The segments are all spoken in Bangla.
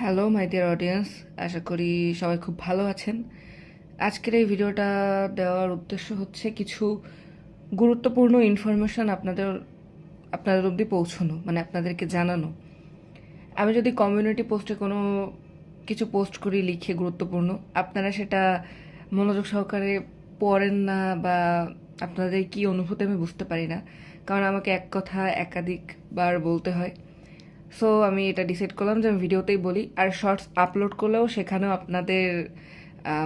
হ্যালো মাই ডিয়ার অডিয়েন্স, আশা করি সবাই খুব ভালো আছেন। আজকের এই ভিডিওটা দেওয়ার উদ্দেশ্য হচ্ছে কিছু গুরুত্বপূর্ণ ইনফরমেশন আপনাদের অবধি পৌঁছানো, মানে আপনাদেরকে জানানো। আমি যদি কমিউনিটি পোস্টে কোনো কিছু পোস্ট করি লিখে গুরুত্বপূর্ণ, আপনারা সেটা মনোযোগ সহকারে পড়েন না বা আপনাদের কি অনুভূতি আমি বুঝতে পারি না, কারণ আমাকে এক কথা একাধিকবার বলতে হয়। সো আমি এটা ডিসাইড করলাম যে আমি ভিডিওতেই বলি, আর শর্টস আপলোড করলেও সেখানেও আপনাদের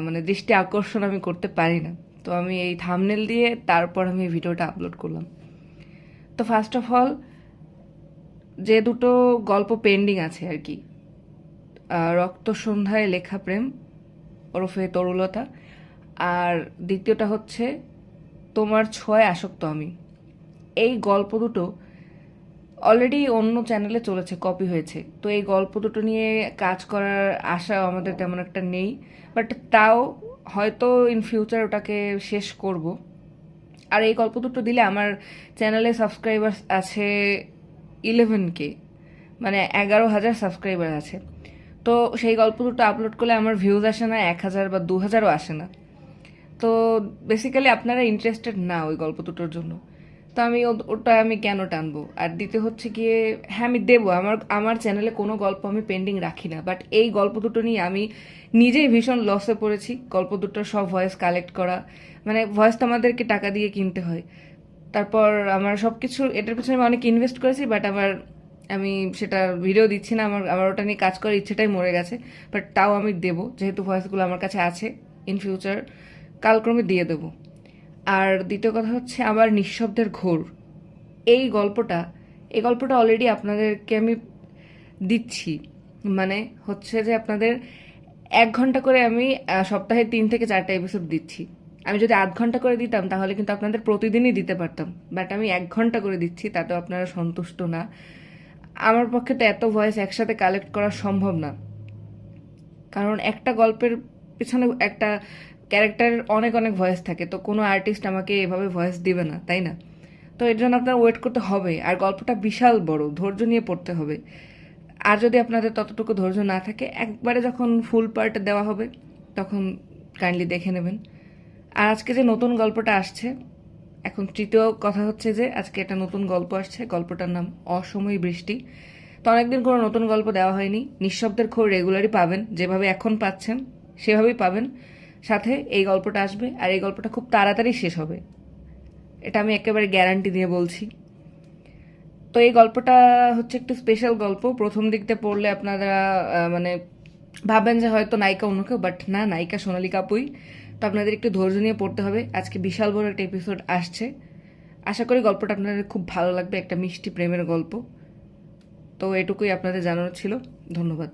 মানে দৃষ্টি আকর্ষণ আমি করতে পারি না। তো আমি এই থাম্বনেল দিয়ে তারপর আমি এই ভিডিওটা আপলোড করলাম। তো ফার্স্ট অফ অল, যে দুটো গল্প পেন্ডিং আছে আর কি, রক্ত সন্ধ্যায় লেখা প্রেম ওরফে তরুলতা, আর দ্বিতীয়টা হচ্ছে তোমার ছোঁয়ায় আসক্ত আমি। এই গল্প দুটো অলরেডি অন্য চ্যানেলে চলেছে, কপি হয়েছে। তো এই গল্প দুটো নিয়ে কাজ করার আশা আমাদের তেমন একটা নেই, বাট তাও হয়তো ইন ফিউচার ওটাকে শেষ করব। আর এই গল্প দুটো দিলে আমার চ্যানেলে সাবস্ক্রাইবার আছে 11K, মানে 11,000 সাবস্ক্রাইবার আছে। তো সেই গল্প দুটো আপলোড করলে আমার ভিউজ আসে না 1,000 বা 2,000ও আসে না। তো বেসিক্যালি আপনারা ইন্টারেস্টেড না ওই গল্প দুটোর জন্য। তো আমি ওটা আমি কেন টানবো? আর দ্বিতীয় হচ্ছে গিয়ে, হ্যাঁ আমি দেবো, আমার আমার চ্যানেলে কোনো গল্প আমি পেন্ডিং রাখি না, বাট এই গল্প দুটো নিয়ে আমি নিজেই ভীষণ লসে পড়েছি। গল্প দুটোর সব ভয়েস কালেক্ট করা, মানে ভয়েস তো আমাদেরকে টাকা দিয়ে কিনতে হয়। তারপর আমার সব কিছু এটার পিছনে আমি অনেক ইনভেস্ট করেছি, বাট আমি সেটা ভিডিও দিচ্ছি না। আমার আমার ওটা নিয়ে কাজ করার ইচ্ছেটাই মরে গেছে। বাট তাও আমি দেবো, যেহেতু ভয়েসগুলো আমার কাছে আছে, ইন ফিউচার কালক্রমে দিয়ে দেবো। আর দ্বিতীয় কথা হচ্ছে আমার নিঃশব্দের ঘোর, এই গল্পটা এই গল্পটা অলরেডি আপনাদেরকে আমি দিচ্ছি। মানে হচ্ছে যে আপনাদের 1 ঘন্টা করে আমি সপ্তাহে 3 থেকে 4টা এপিসোড দিচ্ছি। আমি যদি আধ ঘন্টা করে দিতাম তাহলে কিন্তু আপনাদের প্রতিদিনই দিতে পারতাম, বাট আমি 1 ঘন্টা করে দিচ্ছি, তাতেও আপনারা সন্তুষ্ট না। আমার পক্ষে তো এত ভয়েস একসাথে কালেক্ট করা সম্ভব না, কারণ একটা গল্পের পিছনে একটা ক্যারেক্টারের অনেক অনেক ভয়েস থাকে। তো কোনো আর্টিস্ট আমাকে এভাবে ভয়েস দিবে না, তাই না? তো এর জন্য আপনার ওয়েট করতে হবে, আর গল্পটা বিশাল বড়, ধৈর্য নিয়ে পড়তে হবে। আর যদি আপনাদের ততটুকু ধৈর্য না থাকে, একবারে যখন ফুল পার্ট দেওয়া হবে তখন কাইন্ডলি দেখে নেবেন। আর আজকে যে নতুন গল্পটা আসছে, এখন তৃতীয় কথা হচ্ছে যে আজকে একটা নতুন গল্প আসছে, গল্পটার নাম অসময়ী বৃষ্টি। তো অনেকদিন কোনো নতুন গল্প দেওয়া হয়নি। নিঃশব্দের খোঁজ রেগুলারই পাবেন, যেভাবে এখন পাচ্ছেন সেভাবেই পাবেন। সাথে এই গল্পটা আসবে, আর এই গল্পটা খুব তাড়াতাড়ি শেষ হবে, এটা আমি একেবারে গ্যারান্টি দিয়ে বলছি। তো এই গল্পটা হচ্ছে একটু স্পেশাল গল্প। প্রথম দিকতে পড়লে আপনারা মানে ভাবেন যে হয়তো নায়িকা অন্য কেউ, বাট না, নায়িকা সোনালী কাপুই। তো আপনাদের একটু ধৈর্য নিয়ে পড়তে হবে। আজকে বিশাল বড় একটা এপিসোড আসছে, আশা করি গল্পটা আপনাদের খুব ভালো লাগবে। একটা মিষ্টি প্রেমের গল্প। তো এটুকুই আপনাদের জানানোর ছিল। ধন্যবাদ।